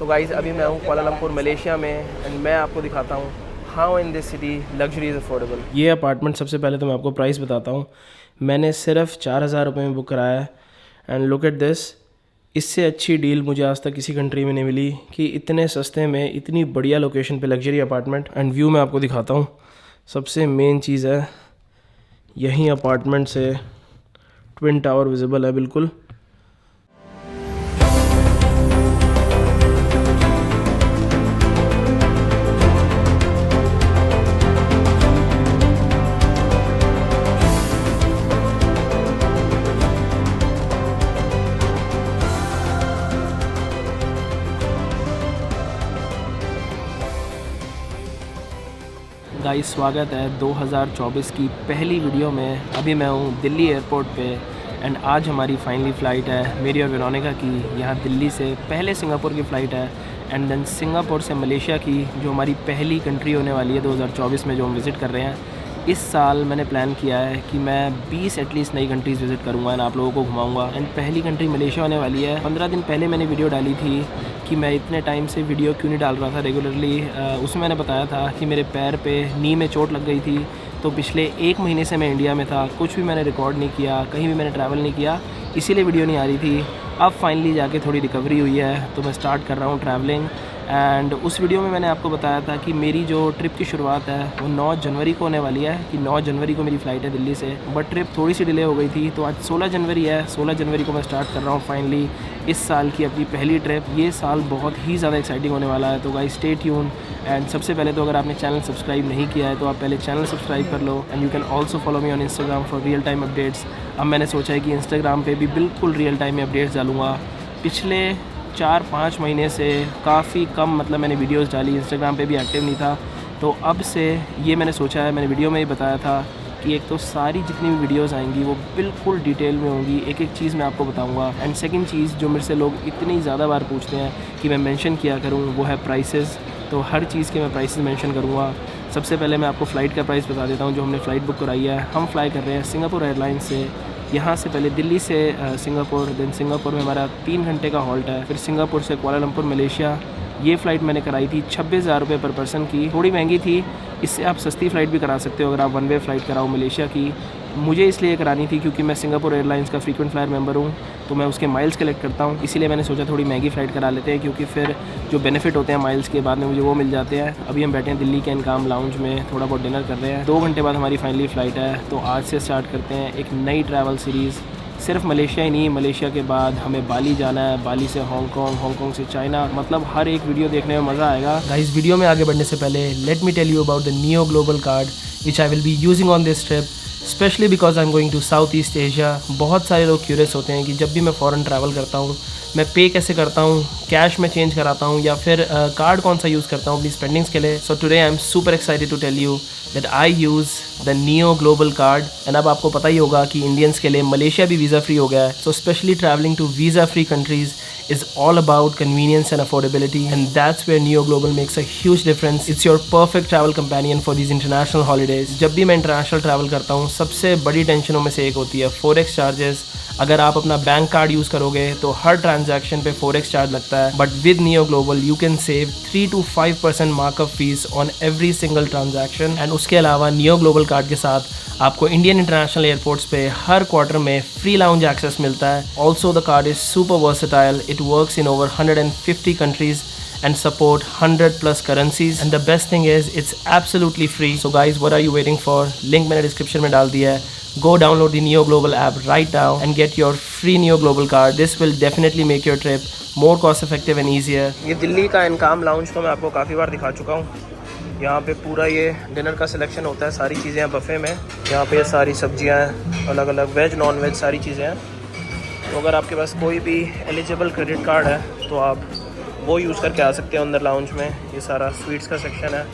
So guys अभी मैं हूँ कुआलालंपुर मलेशिया में एंड मैं आपको दिखाता हूँ how in this city luxury is affordable. ये अपार्टमेंट सबसे पहले तो मैं आपको प्राइस बताता हूँ। मैंने सिर्फ 4,000 रुपये में बुक कराया है एंड लुक एट दिस। इससे अच्छी डील मुझे आज तक किसी कंट्री में नहीं मिली कि इतने सस्ते में इतनी बढ़िया लोकेशन पे लग्जरी अपार्टमेंट। एंड व्यू मैं आपको दिखाता हूँ। सबसे मेन चीज़ है यहीं अपार्टमेंट से ट्विन टावर विजिबल है बिल्कुल। गाइस स्वागत है 2024 की पहली वीडियो में। अभी मैं हूँ दिल्ली एयरपोर्ट पे एंड आज हमारी फाइनली फ़्लाइट है मेरी और वेरोनिका की। यहाँ दिल्ली से पहले सिंगापुर की फ़्लाइट है एंड देन सिंगापुर से मलेशिया की, जो हमारी पहली कंट्री होने वाली है 2024 में जो हम विज़िट कर रहे हैं। इस साल मैंने प्लान किया है कि मैं 20 एटलीस्ट नई कंट्रीज़ विज़िट करूँगा एंड आप लोगों को घुमाऊँगा। एंड पहली कंट्री मलेशिया होने वाली है। 15 दिन पहले मैंने वीडियो डाली थी कि मैं इतने टाइम से वीडियो क्यों नहीं डाल रहा था रेगुलरली। उसमें मैंने बताया था कि मेरे पैर पे नी में चोट लग गई थी, तो पिछले 1 महीने से मैं इंडिया में था, कुछ भी मैंने रिकॉर्ड नहीं किया, कहीं भी मैंने ट्रैवल नहीं किया, इसीलिए वीडियो नहीं आ रही थी। अब फाइनली जाके थोड़ी रिकवरी हुई है तो मैं स्टार्ट कर रहा हूँ ट्रैवलिंग। एंड उस वीडियो में मैंने आपको बताया था कि मेरी जो ट्रिप की शुरुआत है वो 9 जनवरी को होने वाली है, कि 9 जनवरी को मेरी फ़्लाइट है दिल्ली से। बट ट्रिप थोड़ी सी डिले हो गई थी, तो आज 16 जनवरी है। 16 जनवरी को मैं स्टार्ट कर रहा हूँ फाइनली इस साल की अपनी पहली ट्रिप। ये साल बहुत ही ज़्यादा एक्साइटिंग होने वाला है, तो गाइस स्टे ट्यून। एंड सबसे पहले तो अगर आपने चैनल सब्सक्राइब नहीं किया है तो आप पहले चैनल सब्सक्राइब कर लो and you can also follow me on Instagram for real time updates. अब मैंने सोचा है कि इंस्टाग्राम पे भी बिल्कुल रियल टाइम में अपडेट्स डालूँगा। पिछले 4-5 महीने से काफ़ी कम मैंने वीडियोस डाली, इंस्टाग्राम पे भी एक्टिव नहीं था। तो अब से ये मैंने सोचा है, मैंने वीडियो में ही बताया था कि एक तो सारी जितनी भी वीडियोस आएंगी वो बिल्कुल डिटेल में होंगी, एक एक चीज़ मैं आपको बताऊंगा। एंड सेकंड चीज़ जो मेरे से लोग इतनी ज़्यादा बार पूछते हैं कि मैं मेंशन किया करूँ, वो है प्राइसेस। तो हर चीज़ के मैं प्राइसेस मेंशन करूँगा। सबसे पहले मैं आपको फ़्लाइट का प्राइस बता देता हूँ। जो हमने फ़्लाइट बुक कराई है, हम फ्लाई कर रहे हैं सिंगापुर एयरलाइंस से। यहाँ से पहले दिल्ली से सिंगापुर, देन सिंगापुर में हमारा 3 घंटे का हॉल्ट है। फिर सिंगापुर से कुआलालंपुर मलेशिया। ये फ़्लाइट मैंने कराई थी 26,000 रुपये पर पर्सन की, थोड़ी महंगी थी। इससे आप सस्ती फ़्लाइट भी करा सकते हो अगर आप 1 वे फ़्लाइट कराओ मलेशिया की। मुझे इसलिए करानी थी क्योंकि मैं सिंगापुर एयरलाइंस का फ्रीक्वेंट फ्लायर मेंबर हूँ, तो मैं उसके माइल्स कलेक्ट करता हूँ। इसीलिए मैंने सोचा थोड़ी महंगी फ़्लाइट करा लेते हैं, क्योंकि फिर जो बेनिफिट होते हैं माइल्स के बाद में मुझे वो मिल जाते हैं। अभी हम बैठे हैं दिल्ली के इनकाम लाउंज में, थोड़ा बहुत डिनर कर रहे हैं। 2 घंटे बाद हमारी फाइनली फ़्लाइट है, तो आज से स्टार्ट करते हैं एक नई ट्रैवल सीरीज़। सिर्फ मलेशिया ही नहीं, मलेशिया के बाद हमें बाली जाना है, बाली से हांगकांग, हांगकांग से चाइना। हर एक वीडियो देखने में मज़ा आएगा। गाइस वीडियो में आगे बढ़ने से पहले let me tell you about the neo global card which I will be using on this trip, specially because I am going to South East Asia. बहुत सारे लोग क्यूरियस होते हैं कि जब भी मैं फ़ॉरेन ट्रैवल करता हूँ मैं पे कैसे करता हूँ, कैश में चेंज कराता हूँ या फिर कार्ड कौन सा यूज़ करता हूँ अपनी स्पेंडिंग्स के लिए। So today I am super excited to tell you that I use the neo global card. And अब आपको पता ही होगा कि इंडियंस के लिए मलेशिया भी वीज़ा फ्री हो गया है। So specially travelling to visa free countries is all about convenience and affordability, and that's where Neo Global makes a huge difference. It's your perfect travel companion for these international holidays. जब भी मैं international travel करता हूँ सबसे बड़ी टेंशनों में से एक होती है फॉरेक्स चार्जेस। अगर आप अपना बैंक कार्ड यूज़ करोगे तो हर ट्रांजैक्शन पे फॉरेक्स चार्ज लगता है, but with neo global you can save 3 to 5% markup fees on every single transaction. And उसके अलावा नियो ग्लोबल कार्ड के साथ आपको इंडियन इंटरनेशनल एयरपोर्ट्स पे हर क्वार्टर में फ्री लाउंज एक्सेस मिलता है। Also the card is super versatile, it works in over 150 countries and support 100+ currencies, and the best thing is it's absolutely free. So guys, what are you waiting for? Link मैंने description में डाल दिया है। Go download the Neo Global app right now and get your free Neo Global card. This will definitely make your trip more cost effective and easier. ये दिल्ली का income lounge तो मैं आपको काफ़ी बार दिखा चुका हूँ। यहाँ पे पूरा ये डिनर का सिलेक्शन होता है, सारी चीज़ें हैं बफ़े में। यहाँ पे सारी सब्जियाँ हैं, अलग अलग वेज नॉन वेज सारी चीज़ें हैं। तो अगर आपके पास कोई भी एलिजिबल क्रेडिट कार्ड है तो आप वो यूज़ करके आ सकते हैं अंदर लाउंज में। ये सारा स्वीट्स का सेक्शन है।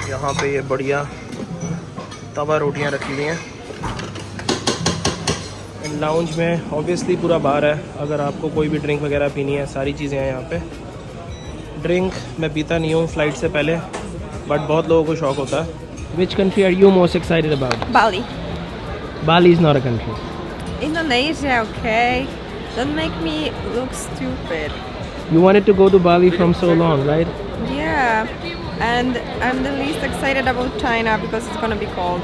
यहाँ पे ये बढ़िया तवा रोटियाँ रखी हुई हैं। लाउंज में ऑब्वियसली पूरा बार है, अगर आपको कोई भी ड्रिंक वगैरह पीनी है सारी चीज़ें हैं यहाँ पे। ड्रिंक मैं पीता नहीं हूँ फ़्लाइट से पहले, बट बहुत लोगों को शौक़ होता है। Which country are you most excited about? Bali. Bali is not a country. Indonesia, okay? Don't make me look stupid. You wanted to go to Bali from so long, right? Yeah, and I'm the least excited about China because it's gonna be cold.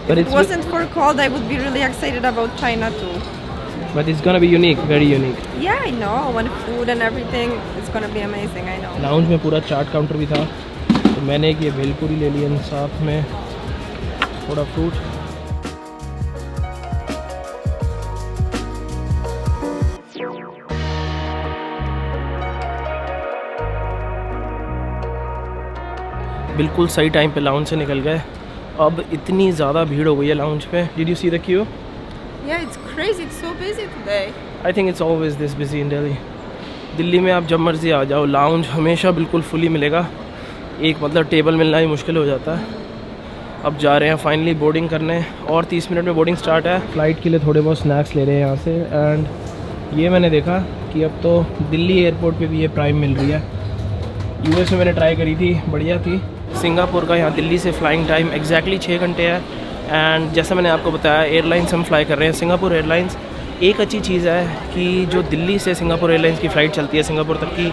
But If it's it wasn't for cold, I would be really excited about China too. but it's gonna be unique, very unique. Yeah, I know. When food and everything, it's gonna be amazing. I know. Lounge में पूरा चाट counter भी था, तो मैंने एक ये भेलपुरी ले ली और साथ में थोड़ा फ्रूट। बिल्कुल सही टाइम पे लाउंज से निकल गए। अब इतनी ज़्यादा भीड़ हो गई है लाउंज पे। Did you see the Q? Yeah, it's crazy. It's so busy today. I think it's always this busy in Delhi. Delhi में आप जब मर्ज़ी आ जाओ, लाउंज हमेशा बिल्कुल फुली मिलेगा। एक मतलब टेबल मिलना ही मुश्किल हो जाता है। अब जा रहे हैं फाइनली बोर्डिंग करने, और 30 मिनट में बोर्डिंग स्टार्ट है। फ़्लाइट के लिए थोड़े बहुत स्नैक्स ले रहे हैं यहाँ से। एंड ये मैंने देखा कि अब तो दिल्ली एयरपोर्ट पे भी ये प्राइम मिल रही है। यूएस में मैंने ट्राई करी थी, बढ़िया थी। सिंगापुर का यहाँ दिल्ली से फ़्लाइंग टाइम एग्जैक्टली 6 घंटे है। एंड जैसा मैंने आपको बताया, एयरलाइंस हम फ्लाई कर रहे हैं सिंगापुर एयरलाइंस। एक अच्छी चीज़ है कि जो दिल्ली से सिंगापुर एयरलाइंस की फ़्लाइट चलती है सिंगापुर तक की,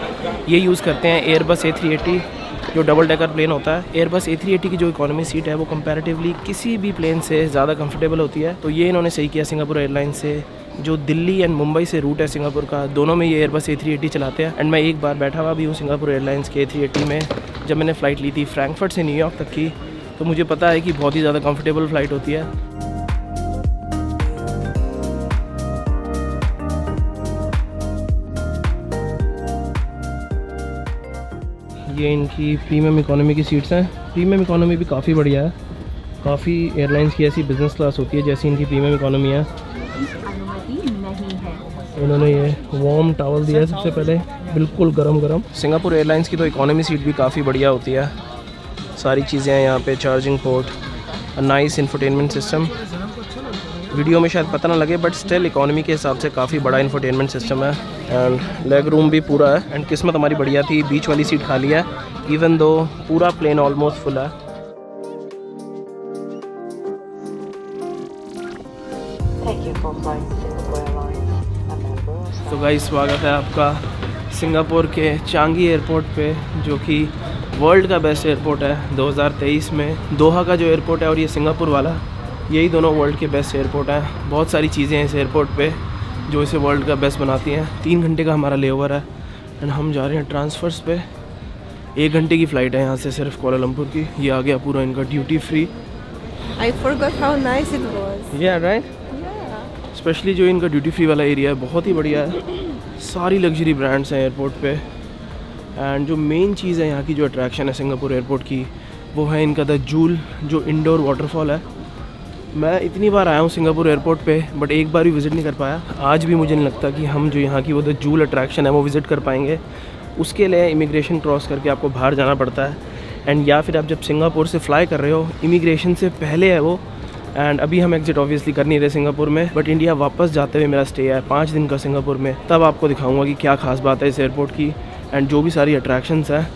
ये यूज़ करते हैं एयरबस A380, जो डबल डेकर प्लेन होता है। एयरबस A380 की जो इकोनॉमी सीट है वो कंपैरेटिवली किसी भी प्लेन से ज़्यादा कंफर्टेबल होती है। तो ये इन्होंने सही किया सिंगापुर एयरलाइंस से। जो दिल्ली एंड मुंबई से रूट है सिंगापुर का, दोनों में ये एयरबस A380 चलाते हैं। एंड मैं एक बार बैठा हुआ भी हूँ सिंगापुर एयरलाइंस के A380 में, जब मैंने फ़्लाइट ली थी फ्रैंकफर्ट से न्यूयॉर्क तक की। तो मुझे पता है कि बहुत ही ज़्यादा कंफर्टेबल फ़्लाइट होती है। ये इनकी प्रीमियम इकोनॉमी की सीट्स हैं। प्रीमियम इकोनॉमी भी काफ़ी बढ़िया है। काफ़ी एयरलाइंस की ऐसी बिज़नेस क्लास होती है जैसी इनकी प्रीमियम इकोनॉमी है। इन्होंने ये वार्म टॉवल दिया है सबसे पहले, बिल्कुल गरम गरम। सिंगापुर एयरलाइंस की तो इकोनॉमी सीट भी काफ़ी बढ़िया होती है। सारी चीज़ें हैं यहाँ पे, charging port, nice infotainment system. Video में शायद पता ना लगे, बट स्टिल इकोनॉमी के हिसाब से काफ़ी बड़ा इंफोटेनमेंट सिस्टम है। एंड लेग रूम भी पूरा है। एंड किस्मत हमारी बढ़िया थी, बीच वाली सीट खाली है, इवन दो पूरा प्लेन ऑलमोस्ट फुल है। तो गाइस, स्वागत है आपका सिंगापुर के चांगी एयरपोर्ट पे, जो कि वर्ल्ड का बेस्ट एयरपोर्ट है 2023 में। दोहा का जो एयरपोर्ट है और ये सिंगापुर वाला, यही दोनों वर्ल्ड के बेस्ट एयरपोर्ट हैं। बहुत सारी चीज़ें हैं इस एयरपोर्ट पे जो इसे वर्ल्ड का बेस्ट बनाती हैं। 3 घंटे का हमारा लेओवर है एंड हम जा रहे हैं ट्रांसफ़र्स पे। 1 घंटे की फ़्लाइट है यहाँ से सिर्फ कुआलालंपुर की। ये आ गया पूरा इनका duty free. I forgot how nice it was. Yeah, right? Yeah. Specially जो इनका ड्यूटी फ्री वाला एरिया है बहुत ही बढ़िया है। सारी लग्जरी ब्रांड्स हैं एयरपोर्ट पे। एंड जो मेन चीज़ है यहाँ की, जो अट्रैक्शन है सिंगापुर एयरपोर्ट की, वो है इनका द जूल, जो इंडोर वाटरफॉल है। मैं इतनी बार आया हूँ सिंगापुर एयरपोर्ट पे, बट एक बार भी विज़िट नहीं कर पाया। आज भी मुझे नहीं लगता कि हम जो यहाँ की वो द जूल अट्रैक्शन है वो विज़िट कर पाएंगे। उसके लिए इमिग्रेशन क्रॉस करके आपको बाहर जाना पड़ता है। एंड या फिर आप जब सिंगापुर से फ़्लाई कर रहे हो, इमिग्रेशन से पहले है वो। एंड अभी हम एग्जिट ऑब्वियसली कर नहीं रहे सिंगापुर में, बट इंडिया वापस जाते हुए मेरा स्टे है 5 दिन का सिंगापुर में। तब आपको दिखाऊंगा कि क्या खास बात है इस एयरपोर्ट की एंड जो भी सारी अट्रैक्शंस हैं।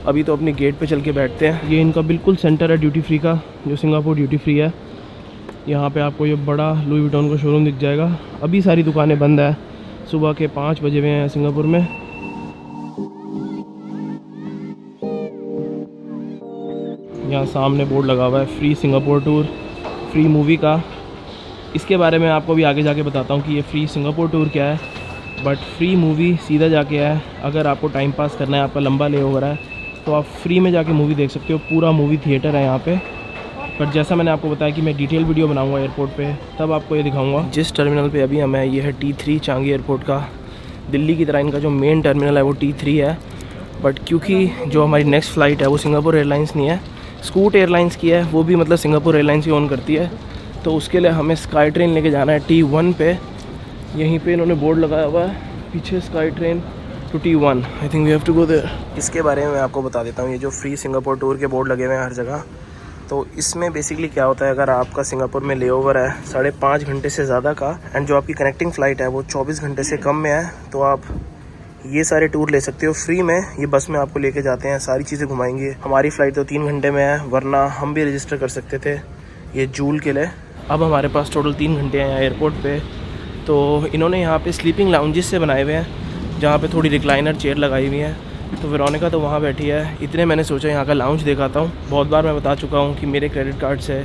अभी तो अपने गेट पे चल के बैठते हैं। ये इनका बिल्कुल सेंटर है ड्यूटी फ्री का, जो सिंगापुर ड्यूटी फ्री है। यहाँ पे आपको ये बड़ा लुई विटॉन का शोरूम दिख जाएगा। अभी सारी दुकानें बंद है, सुबह के 5 बजे हुए हैं सिंगापुर में। यहाँ सामने बोर्ड लगा हुआ है free Singapore tour, free movie का। इसके बारे में आपको भी आगे जाके बताता हूँ कि ये फ्री सिंगापुर टूर क्या है, बट फ्री मूवी सीधा जाके है। अगर आपको टाइम पास करना है, आपका लंबा लेओवर है, तो आप फ्री में जाके मूवी देख सकते हो। पूरा मूवी थिएटर है यहाँ पे। बट जैसा मैंने आपको बताया कि मैं डिटेल वीडियो बनाऊंगा एयरपोर्ट पे, तब आपको ये दिखाऊंगा। जिस टर्मिनल पे अभी हम हैं, ये है T3 चांगी एयरपोर्ट का। दिल्ली की तरह इनका जो मेन टर्मिनल है वो T3 है, बट क्योंकि जो हमारी नेक्स्ट फ़्लाइट है वो सिंगापुर एयरलाइंस नहीं है, स्कूट एयरलाइंस की है। वो भी मतलब सिंगापुर एयरलाइंस ही ओन करती है। तो उसके लिए हमें स्काई ट्रेन लेके जाना है T1 पे। यहीं पे इन्होंने बोर्ड लगाया हुआ है पीछे, sky train to T1। I think we have to go there. इसके बारे में मैं आपको बता देता हूँ। ये जो फ्री सिंगापुर टूर के बोर्ड लगे हुए हैं हर जगह, तो इसमें बेसिकली क्या होता है, अगर आपका सिंगापुर में लेओवर है 5.5 घंटे से ज़्यादा का, एंड जो आपकी कनेक्टिंग फ़्लाइट है वो 24 घंटे से कम में है, तो आप ये सारे टूर ले सकते हो फ्री में। ये बस में आपको लेके जाते हैं, सारी चीज़ें घुमाएंगे। हमारी फ़्लाइट तो 3 घंटे में है, वरना हम भी रजिस्टर कर सकते थे ये जूल के लिए। अब हमारे पास टोटल 3 घंटे हैं यहाँ एयरपोर्ट पे। तो इन्होंने यहाँ पे स्लीपिंग लाउंजेस से बनाए हुए हैं जहाँ पे थोड़ी रिक्लाइनर चेयर लगाई हुई हैं। तो वेरोनिका तो वहाँ बैठी है। इतने मैंने सोचा यहाँ का लाउंज दिखाता हूँ। बहुत बार मैं बता चुका हूँ कि मेरे क्रेडिट कार्ड से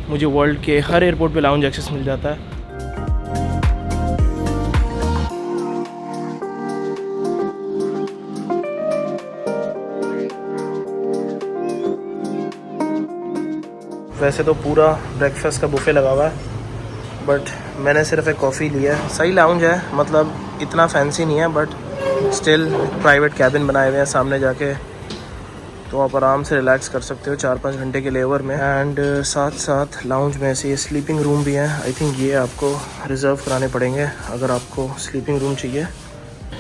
मुझे वर्ल्ड के हर एयरपोर्ट पे लाउंज एक्सेस मिल जाता है। वैसे तो पूरा ब्रेकफास्ट का बुफे लगा हुआ है, बट मैंने सिर्फ एक कॉफ़ी लिया है। सही लाउंज है, मतलब इतना फैंसी नहीं है, बट स्टिल प्राइवेट कैबिन बनाए हुए हैं सामने जाके, तो आप आराम से रिलैक्स कर सकते हो 4-5 घंटे के लेवर में। एंड साथ साथ लाउंज में ऐसे स्लीपिंग रूम भी हैं। आई थिंक ये आपको रिज़र्व कराने पड़ेंगे अगर आपको स्लीपिंग रूम चाहिए।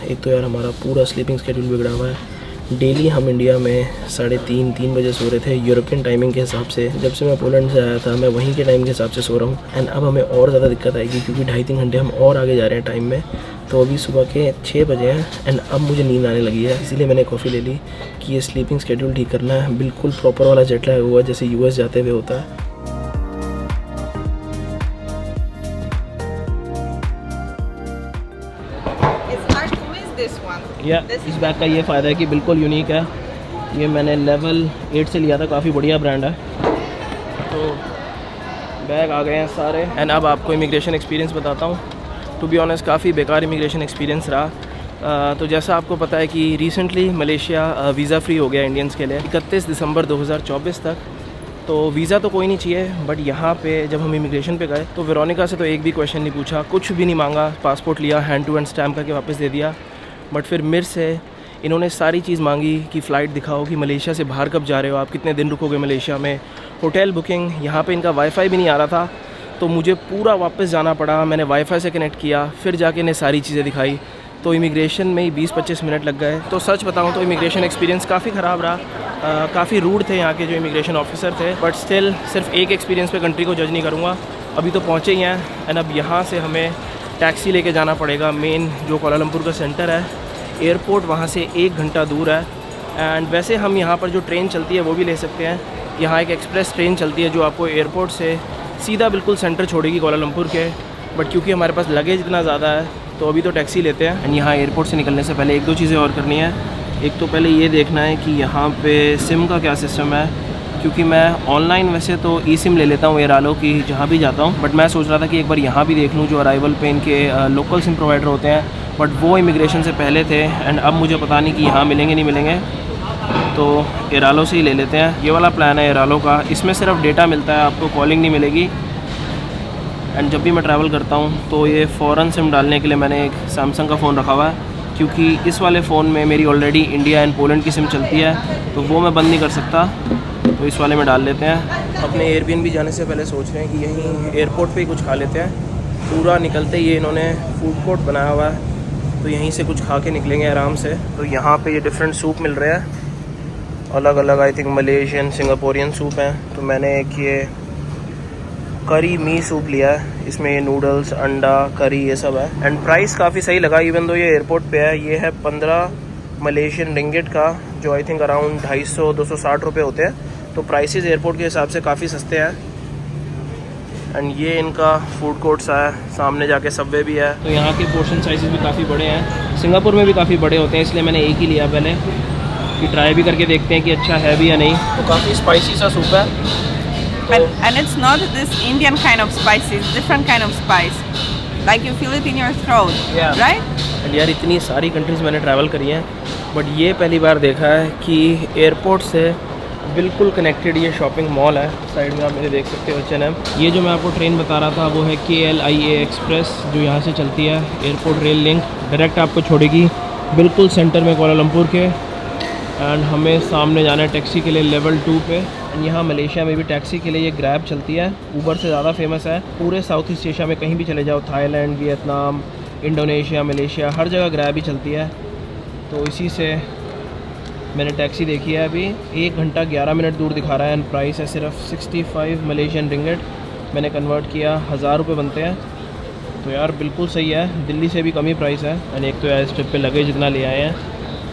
एक तो यार हमारा पूरा स्लीपिंग स्केड्यूल बिगड़ा हुआ है। डेली हम इंडिया में 3:30 बजे सो रहे थे यूरोपियन टाइमिंग के हिसाब से। जब से मैं पोलैंड से आया था मैं वहीं के टाइम के हिसाब से सो रहा हूँ। एंड अब हमें और ज़्यादा दिक्कत आएगी क्योंकि 2.5-3 घंटे हम और आगे जा रहे हैं टाइम में। तो अभी सुबह के 6 बजे हैं एंड अब मुझे नींद आने लगी है, इसीलिए मैंने कॉफ़ी ले ली कि ये स्लीपिंग स्केड्यूल ठीक करना है। बिल्कुल प्रॉपर वाला जेट लैग हुआ जैसे US जाते हुए होता है। इस बैग का ये फ़ायदा है कि बिल्कुल यूनिक है। ये मैंने लेवल 8 से लिया था, काफ़ी बढ़िया ब्रांड है। तो बैग आ गए हैं सारे। एंड अब आपको इमिग्रेशन एक्सपीरियंस बताता हूँ। टू बी ऑनेस्ट काफ़ी बेकार इमिग्रेशन एक्सपीरियंस रहा। तो जैसा आपको पता है कि रिसेंटली मलेशिया वीज़ा फ्री हो गया इंडियंस के लिए 31 दिसंबर 2024 तक। तो वीज़ा तो कोई नहीं चाहिए, बट यहाँ पे जब हम इमिग्रेशन पे गए तो वेरोनिका से तो एक भी क्वेश्चन नहीं पूछा, कुछ भी नहीं मांगा। पासपोर्ट लिया, हैंड टू हैंड स्टैम्प करके वापस दे दिया। बट फिर मेरे से इन्होंने सारी चीज़ मांगी कि फ़्लाइट दिखाओ, कि मलेशिया से बाहर कब जा रहे हो आप, कितने दिन रुकोगे मलेशिया में, होटल बुकिंग। यहाँ पे इनका वाईफाई भी नहीं आ रहा था, तो मुझे पूरा वापस जाना पड़ा। मैंने वाईफाई से कनेक्ट किया, फिर जाके इन्हें सारी चीज़ें दिखाई। तो इमिग्रेशन में ही 20-25 मिनट लग गए। तो सच बताऊँ तो इमिग्रेशन एक्सपीरियंस काफ़ी ख़राब रहा। काफ़ी रूड थे यहाँ के जो इमिग्रेशन ऑफिसर थे। बट स्टिल सिर्फ एक एक्सपीरियंस पे कंट्री को जज नहीं करूँगा। अभी तो पहुँचे ही हैं एंड अब यहाँ से हमें टैक्सी लेके जाना पड़ेगा मेन जो कोलालमपुर का सेंटर है। एयरपोर्ट वहाँ से 1 घंटा दूर है। एंड वैसे हम यहाँ पर जो ट्रेन चलती है वो भी ले सकते हैं। यहाँ एक एक्सप्रेस ट्रेन चलती है जो आपको एयरपोर्ट से सीधा बिल्कुल सेंटर छोड़ेगी कोलालमपुर के। बट क्योंकि हमारे पास लगेज इतना ज़्यादा है तो अभी तो टैक्सी लेते हैं। एंड यहाँ एयरपोर्ट से निकलने से पहले 1-2 चीज़ें और करनी है। एक तो पहले ये देखना है कि यहाँ पे सिम का क्या सिस्टम है, क्योंकि मैं ऑनलाइन वैसे तो ई-सिम ले लेता हूँ एयरालो की जहाँ भी जाता हूँ। बट मैं सोच रहा था कि एक बार यहाँ भी देख लूँ जो अराइवल पे इनके लोकल सिम प्रोवाइडर होते हैं। बट वो इमिग्रेशन से पहले थे एंड अब मुझे पता नहीं कि यहाँ मिलेंगे नहीं मिलेंगे, तो एयरालो से ही ले लेते हैं। ये वाला प्लान है एयरालो का। इसमें सिर्फ डेटा मिलता है, आपको कॉलिंग नहीं मिलेगी। एंड जब भी मैं ट्रैवल करता हूँ तो ये फ़ौरन सिम डालने के लिए मैंने एक सैमसंग का फ़ोन रखा हुआ है, क्योंकि इस वाले फ़ोन में मेरी ऑलरेडी इंडिया एंड पोलैंड की सिम चलती है, तो वो मैं बंद नहीं कर सकता। तो इस वाले में डाल लेते हैं। अपने एयरबीएनबी जाने से पहले सोच रहे हैं कि यहीं एयरपोर्ट पे ही कुछ खा लेते हैं। पूरा निकलते ही इन्होंने फूड कोर्ट बनाया हुआ है, तो यहीं से कुछ खा के निकलेंगे आराम से। तो यहाँ पे ये डिफरेंट सूप मिल रहे हैं, अलग अलग। I think Malaysian, Singaporean soup हैं। तो मैंने एक ये करी मी सूप लिया है, इसमें ये नूडल्स, अंडा, करी ये सब है। एंड प्राइस काफ़ी सही लगा, इवन दो ये एयरपोर्ट पे है। ये है 15 मलेशियन रिंगिट का, जो आई थिंक अराउंड 250-260 रुपये होते हैं। तो प्राइसेस एयरपोर्ट के हिसाब से काफ़ी सस्ते हैं। एंड ये इनका फूड कोर्ट्स है, सामने जाके सबवे भी है। तो यहाँ के पोर्शन साइजेस भी काफ़ी बड़े हैं। सिंगापुर में भी काफ़ी बड़े होते हैं, इसलिए मैंने एक ही लिया पहले कि ट्राई भी करके देखते हैं कि अच्छा है भी या नहीं। तो काफ़ी स्पाइसी सा सूप है। And it's not this Indian kind of spice, it's different kind of spice. Like you feel it in your throat, right? And यार इतनी सारी कंट्रीज़ मैंने ट्रैवल करी हैं, बट ये पहली बार देखा है कि एयरपोर्ट से बिल्कुल कनेक्टेड ये शॉपिंग मॉल है। साइड में आप मेरे देख सकते हो H&M। ये जो मैं आपको ट्रेन बता रहा था वो है KLIA एक्सप्रेस, जो यहाँ से चलती है। एयरपोर्ट रेल लिंक डायरेक्ट आपको छोड़ेगी बिल्कुल सेंटर में कोलालमपुर के। एंड हमें सामने जाना है टैक्सी के लिए लेवल 2 पे। एंड यहाँ मलेशिया में भी टैक्सी के लिए ये ग्रैब चलती है, ऊबर से ज़्यादा फेमस है। पूरे साउथ ईस्ट एशिया में कहीं भी चले जाओ, थाईलैंड, वियतनाम, इंडोनेशिया, मलेशिया, हर जगह ग्रैब ही चलती है। तो इसी से मैंने टैक्सी देखी है। अभी 1 घंटा 11 मिनट दूर दिखा रहा है एंड प्राइस है सिर्फ 65 मलेशियन रिंगिट। मैंने कन्वर्ट किया, 1000 रुपये बनते हैं। तो यार बिल्कुल सही है, दिल्ली से भी कम ही प्राइस है। एंड एक तो यार इस ट्रिप पे लगेज जितना ले आए हैं,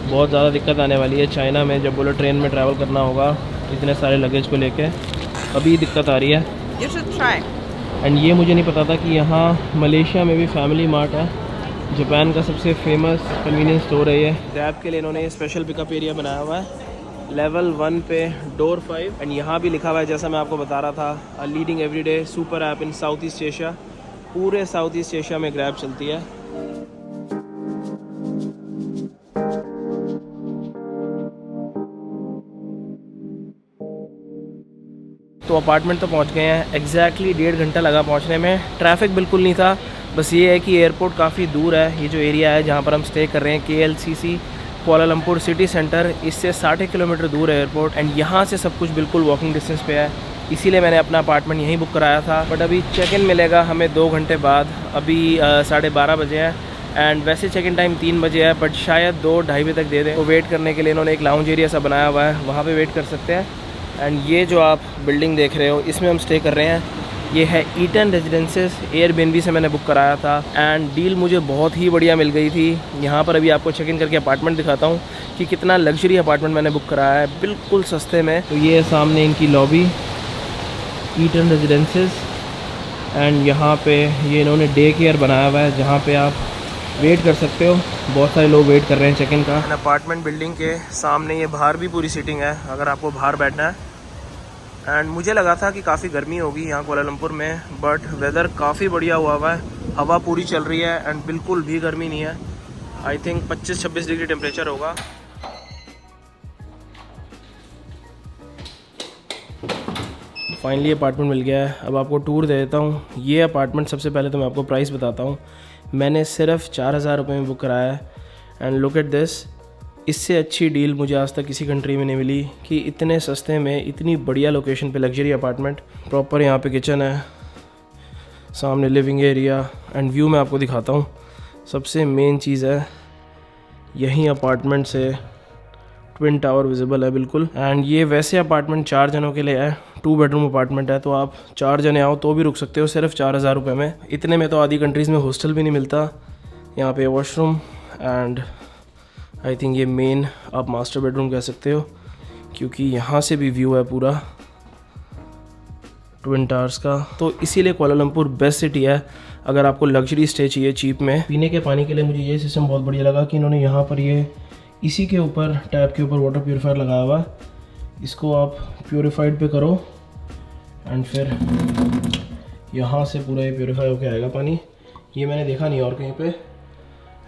बहुत ज़्यादा दिक्कत आने वाली है चाइना में। जब बोलो ट्रेन में ट्रैवल करना होगा इतने सारे लगेज को लेके, अभी दिक्कत आ रही है। You should try. एंड ये मुझे नहीं पता था कि यहाँ मलेशिया में भी फैमिली मार्ट है। जापान का सबसे फेमस कन्वीनियंस स्टोर है ये। ग्रैब के लिए इन्होंने स्पेशल पिकअप एरिया बनाया हुआ है लेवल 1 पे डोर 5। एंड यहाँ भी लिखा हुआ है, जैसा मैं आपको बता रहा था, a leading everyday super app in south East Asia. पूरे साउथ ईस्ट एशिया में ग्रैब चलती है। तो अपार्टमेंट तो पहुँच गए हैं। एग्जैक्टली 1.5 घंटा लगा पहुँचने में। ट्रैफिक बिल्कुल नहीं था। बस ये है कि एयरपोर्ट काफ़ी दूर है। ये जो एरिया है जहाँ पर हम स्टे कर रहे हैं, KLCC कुआलालंपुर सिटी सेंटर, इससे 60 किलोमीटर दूर है एयरपोर्ट। एंड यहाँ से सब कुछ बिल्कुल वॉकिंग डिस्टेंस पे है, इसीलिए मैंने अपना अपार्टमेंट यहीं बुक कराया था। बट अभी चेक इन मिलेगा हमें 2 घंटे बाद। अभी 12:30 बजे है एंड वैसे चेक इन टाइम 3 बजे है, बट शायद 2-2:30 बजे तक दे दें। तो वेट करने के लिए इन्होंने एक लाउंज एरिया सा बनाया हुआ है, वहाँ पर वेट कर सकते हैं। एंड ये जो आप बिल्डिंग देख रहे हो, इसमें हम स्टे कर रहे हैं। ये है ईटन रेजिडेंसेस, एयरबीएनबी से मैंने बुक कराया था एंड डील मुझे बहुत ही बढ़िया मिल गई थी। यहाँ पर अभी आपको चेक इन करके अपार्टमेंट दिखाता हूँ कि कितना लग्जरी अपार्टमेंट मैंने बुक कराया है, बिल्कुल सस्ते में। तो ये है सामने इनकी लॉबी, ईटन रेजिडेंसेस। एंड यहाँ पे ये इन्होंने डे केयर बनाया हुआ है जहाँ पे आप वेट कर सकते हो। बहुत सारे लोग वेट कर रहे हैं चेक इन का। अपार्टमेंट बिल्डिंग के सामने ये बाहर भी पूरी सीटिंग है अगर आपको बाहर बैठना है। एंड मुझे लगा था कि काफ़ी गर्मी होगी यहाँ कुआलालंपुर में, बट वेदर काफ़ी बढ़िया हुआ है, हवा पूरी चल रही है एंड बिल्कुल भी गर्मी नहीं है। आई थिंक 25-26 डिग्री टेम्परेचर होगा। फाइनली अपार्टमेंट मिल गया है। अब आपको टूर दे देता हूँ। ये अपार्टमेंट, सबसे पहले तो मैं आपको प्राइस बताता हूँ। मैंने सिर्फ 4,000 रुपये में बुक कराया है। एंड लुक एट दिस, इससे अच्छी डील मुझे आज तक किसी कंट्री में नहीं मिली कि इतने सस्ते में इतनी बढ़िया लोकेशन पे लग्जरी अपार्टमेंट। प्रॉपर यहाँ पे किचन है, सामने लिविंग एरिया एंड व्यू मैं आपको दिखाता हूँ। सबसे मेन चीज़ है, यहीं अपार्टमेंट से ट्विन टावर विजिबल है बिल्कुल। एंड ये वैसे अपार्टमेंट 4 जनों के लिए है, 2 बेडरूम अपार्टमेंट है, तो आप 4 जने आओ तो भी रुक सकते हो सिर्फ 4,000 रुपये में। इतने में तो आधी कंट्रीज़ में हॉस्टल भी नहीं मिलता। यहाँ पे वॉशरूम एंड आई थिंक ये मेन आप मास्टर बेडरूम कह सकते हो, क्योंकि यहाँ से भी व्यू है पूरा ट्विन टावर्स का। तो इसीलिए कुआलालंपुर बेस्ट सिटी है अगर आपको लग्जरी स्टे चाहिए चीप में। पीने के पानी के लिए मुझे ये सिस्टम बहुत बढ़िया लगा कि इन्होंने यहाँ पर ये इसी के ऊपर टैप के ऊपर वाटर प्यूरीफायर लगाया हुआ। इसको आप प्यूरीफाइड पे करो एंड फिर यहाँ से पूरा ये प्यूरीफाई होके आएगा पानी। ये मैंने देखा नहीं और कहीं पे।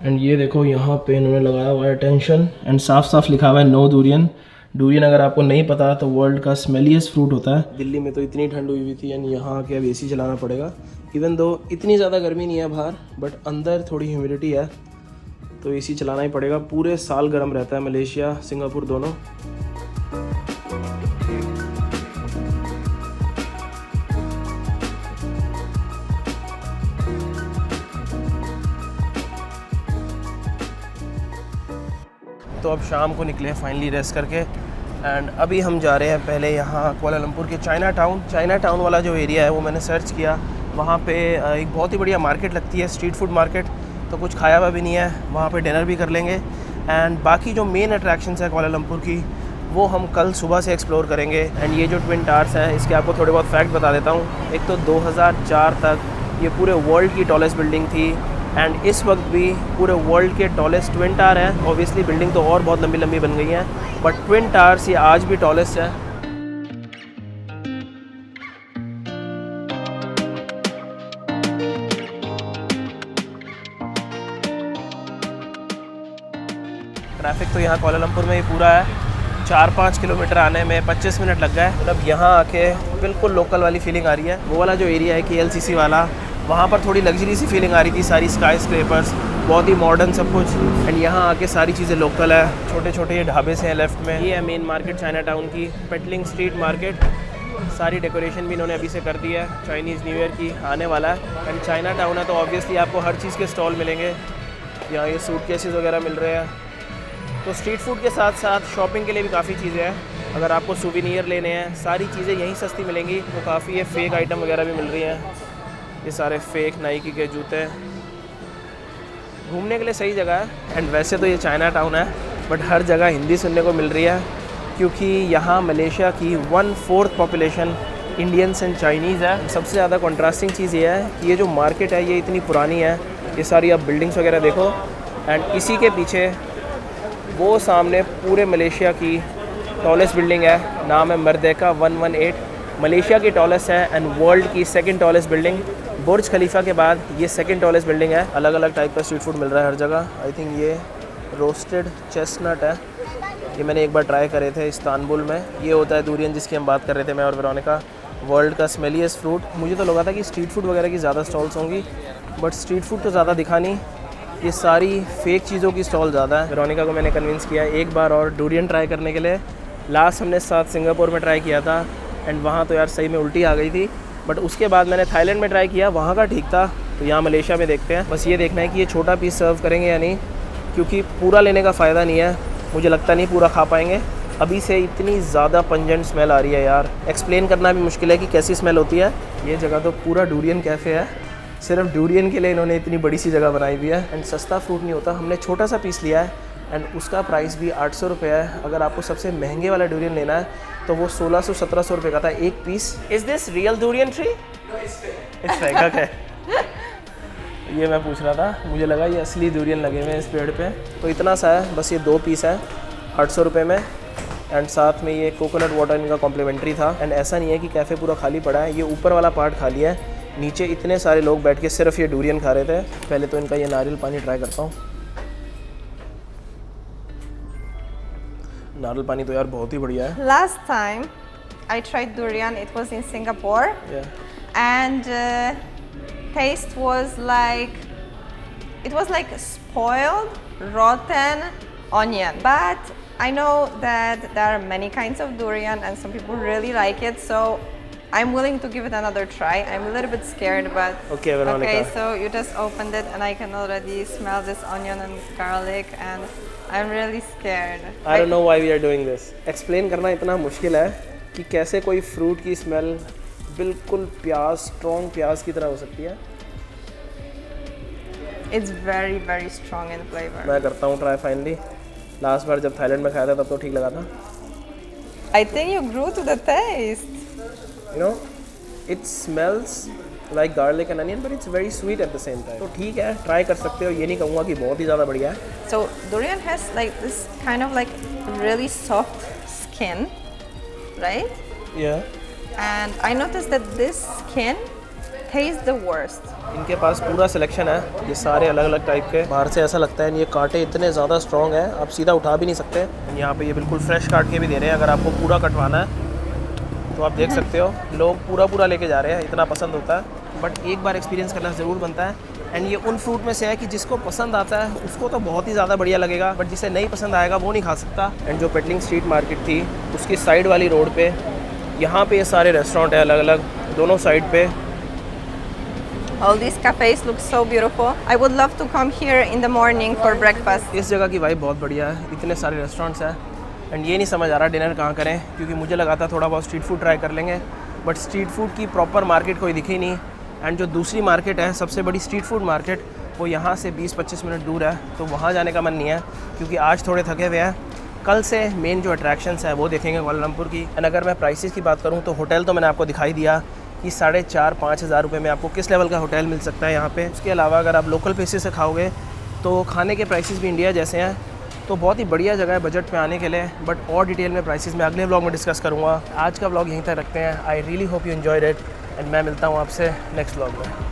एंड ये देखो यहाँ पे इन्होंने लगाया हुआ है टेंशन एंड साफ साफ लिखा हुआ है नो डूरियन। डूरियन अगर आपको नहीं पता तो वर्ल्ड का स्मेलियस्ट फ्रूट होता है। दिल्ली में तो इतनी ठंड हुई थी एंड यहाँ आके अब AC चलाना पड़ेगा। इवन दो इतनी ज़्यादा गर्मी नहीं है बाहर, बट अंदर थोड़ी ह्यूमिडिटी है तो AC चलाना ही पड़ेगा। पूरे साल गर्म रहता है मलेशिया सिंगापुर दोनों। तो अब शाम को निकले फाइनली रेस्ट करके एंड अभी हम जा रहे हैं पहले यहाँ कुआलालंपुर के चाइना टाउन वाला जो एरिया है वो मैंने सर्च किया। वहाँ पे एक बहुत ही बढ़िया मार्केट लगती है, स्ट्रीट फूड मार्केट। तो कुछ खाया हुआ भी नहीं है, वहाँ पे डिनर भी कर लेंगे। एंड बाकी जो मेन अट्रैक्शंस है कुआलालंपुर की वो हम कल सुबह से एक्सप्लोर करेंगे। एंड ये जो ट्विन टावर्स है इसके आपको थोड़े बहुत फैक्ट बता देता हूँ। एक तो 2004 तक ये पूरे वर्ल्ड की टॉलेस्ट बिल्डिंग थी एंड इस वक्त भी पूरे वर्ल्ड के टॉलेस्ट ट्विन टावर है। ऑब्वियसली बिल्डिंग तो और बहुत लंबी लंबी बन गई हैं, बट ट्विन टावर्स ये आज भी टॉलेस्ट है। ट्रैफिक तो यहाँ कुआलालंपुर में ही पूरा है। 4-5 किलोमीटर आने में 25 मिनट लग गए। मतलब यहाँ आके बिल्कुल लोकल वाली फीलिंग आ रही है। वो वाला जो एरिया है KLCC वाला, वहाँ पर थोड़ी लग्जरी सी फीलिंग आ रही थी। सारी स्काई स्क्रेपर्स, बहुत ही मॉडर्न सब कुछ। एंड यहाँ आके सारी चीज़ें लोकल है। छोटे छोटे ये ढाबे से हैं लेफ्ट में। ये है मेन मार्केट चाइना टाउन की, पेटलिंग स्ट्रीट मार्केट। सारी डेकोरेशन भी इन्होंने अभी से कर दी है, चाइनीज़ न्यू ईयर की आने वाला है। एंड चाइना टाउन है तो ऑब्वियसली आपको हर चीज़ के स्टॉल मिलेंगे। यहाँ ये सूटकेसेस वगैरह मिल रहे हैं। तो स्ट्रीट फूड के साथ साथ शॉपिंग के लिए भी काफ़ी चीज़ें हैं। अगर आपको सूवेनियर लेने हैं, सारी चीज़ें यहीं सस्ती मिलेंगी। तो काफ़ी ये फेक आइटम वगैरह भी मिल रही हैं। ये सारे फेक नाइकी के जूते। घूमने के लिए सही जगह है। एंड वैसे तो ये चाइना टाउन है, बट हर जगह हिंदी सुनने को मिल रही है क्योंकि यहाँ मलेशिया की 1/4 पॉपुलेशन इंडियंस एंड चाइनीज़ है। सबसे ज़्यादा कॉन्ट्रास्टिंग चीज़ ये है कि ये जो मार्केट है ये इतनी पुरानी है, ये सारी आप बिल्डिंग्स वगैरह देखो, एंड इसी के पीछे वो सामने पूरे मलेशिया की टॉलेस्ट बिल्डिंग है, नाम है मर्देका 118, मलेशिया की टॉलेस्ट है एंड वर्ल्ड की सेकंड टॉलेस्ट बिल्डिंग। बुर्ज खलीफा के बाद ये सेकंड टॉलेस्ट बिल्डिंग है। अलग अलग टाइप का स्ट्रीट फूड मिल रहा है हर जगह। आई थिंक ये रोस्टेड चेस्टनट है, ये मैंने एक बार ट्राई करे थे इस्तांबुल में। ये होता है डूरियन जिसकी हम बात कर रहे थे मैं और वेरोनिका, वर्ल्ड का स्मेलीएस्ट फ्रूट। मुझे तो लगा था कि स्ट्रीट फूड वगैरह की ज़्यादा स्टॉल्स होंगी, बट स्ट्रीट फूड तो ज़्यादा दिखा नहीं, ये सारी फेक चीज़ों की स्टॉल ज़्यादा है। वेरोनिका को मैंने कन्विंस किया एक बार और डूरियन ट्राई करने के लिए। लास्ट हमने साथ सिंगापुर में ट्राई किया था एंड वहाँ तो यार सही में उल्टी आ गई थी, बट उसके बाद मैंने थाईलैंड में ट्राई किया, वहाँ का ठीक था। तो यहाँ मलेशिया में देखते हैं, बस ये देखना है कि ये छोटा पीस सर्व करेंगे या नहीं, क्योंकि पूरा लेने का फ़ायदा नहीं है, मुझे लगता नहीं पूरा खा पाएंगे। अभी से इतनी ज़्यादा पंजेंट स्मेल आ रही है यार, एक्सप्लेन करना भी मुश्किल है कि कैसी स्मेल होती है। ये जगह तो पूरा डूरियन कैफ़े है, सिर्फ डूरियन के लिए इन्होंने इतनी बड़ी सी जगह बनाई हुई है। एंड सस्ता फ्रूट नहीं होता, हमने छोटा सा पीस लिया है एंड उसका प्राइस भी 800 रुपये है। अगर आपको सबसे महंगे वाला डूरियन लेना है तो वो 1600-1700 रुपये का था एक पीस। Is this real durian tree? It's fake, okay. ये मैं पूछ रहा था, मुझे लगा ये असली डूरियन लगे हुए हैं इस पेड़ पे। तो इतना सा है, बस ये 2 पीस है 800 रुपये में, एंड साथ में ये कोकोनट वाटर इनका कॉम्प्लीमेंट्री था। एंड ऐसा नहीं है कि कैफ़े पूरा खाली पड़ा है, ये ऊपर वाला पार्ट खाली है, नीचे इतने सारे लोग बैठ के सिर्फ ये डूरियन खा रहे थे। पहले तो इनका ये नारियल पानी ट्राई करता हूँ। नारियल पानी तो यार बहुत ही बढ़िया है। Last time I tried durian, it was in Singapore, and taste was like, it was like spoiled, rotten onion. But I know that there are many kinds of durian and some people really like it, so I'm willing to give it another try. I'm a little bit scared, but okay, Veronica. Okay, so you just opened it and I can already smell this onion and garlic, and I'm really scared. I don't know why we are doing this. Explain करना इतना मुश्किल है कि कैसे कोई fruit की smell बिल्कुल प्याज, स्ट्रॉन्ग प्याज की तरह हो सकती है। It's very very strong in flavor. मैं करता हूँ ट्राई फाइनली। लास्ट बार जब थाईलैंड में खाया था तब तो ठीक लगा था। I think you grew to the taste. You know, it smells like garlic and onion, but it's very sweet at the same time. तो ठीक है, ट्राई कर सकते हो, ये नहीं कहूँगा कि बहुत ही ज़्यादा बढ़िया है। So durian has like this kind of like really soft skin, right? Yeah. And I noticed that this skin tastes the worst. इनके पास पूरा सिलेक्शन है, ये सारे अलग अलग टाइप के। बाहर से ऐसा लगता है ये कांटे इतने ज़्यादा स्ट्रॉन्ग है, आप सीधा उठा भी नहीं सकते। यहाँ पे ये बिल्कुल फ्रेश काट के भी दे रहे हैं, अगर आपको पूरा कटवाना है तो आप देख सकते हो, लोग पूरा पूरा लेके जा रहे हैं, इतना पसंद होता है। बट एक बार एक्सपीरियंस करना ज़रूर बनता है। एंड ये उन फ्रूट में से है कि जिसको पसंद आता है उसको तो बहुत ही ज़्यादा बढ़िया लगेगा, बट जिसे नहीं पसंद आएगा वो नहीं खा सकता। एंड जो पेटलिंग स्ट्रीट मार्केट थी उसकी साइड वाली रोड पे, यहाँ पे ये सारे रेस्टोरेंट है अलग अलग दोनों साइड पे। All these cafes look so beautiful. I would love to come here in the morning for breakfast. इस जगह की वाइब बहुत बढ़िया है, इतने सारे रेस्टोरेंट्स हैं। एंड ये नहीं समझ आ रहा डिनर कहाँ करें, क्योंकि मुझे लगा था थोड़ा बहुत स्ट्रीट फूड ट्राई कर लेंगे, बट स्ट्रीट फूड की प्रॉपर मार्केट कोई दिखी नहीं। एंड जो दूसरी मार्केट है सबसे बड़ी स्ट्रीट फूड मार्केट, वो यहाँ से 20-25 मिनट दूर है, तो वहाँ जाने का मन नहीं है, क्योंकि आज थोड़े थके हुए हैं। कल से मेन जो अट्रैक्शंस है वो देखेंगे कुआलालंपुर की। एंड अगर मैं प्राइसेस की बात करूँ तो होटल तो मैंने आपको दिखाई दिया कि 4,500-5 हज़ार रुपये में आपको किस लेवल का होटल मिल सकता है यहाँ पे। उसके अलावा अगर आप लोकल प्लेसेस से खाओगे तो खाने के प्राइसेस भी इंडिया जैसे हैं, तो बहुत ही बढ़िया जगह है बजट पे आने के लिए। बट और डिटेल में प्राइसेस मैं अगले व्लॉग में डिस्कस करूँगा। आज का व्लॉग यहीं तक रखते हैं। I really hope you enjoyed it, and मैं मिलता हूँ आपसे नेक्स्ट व्लॉग में।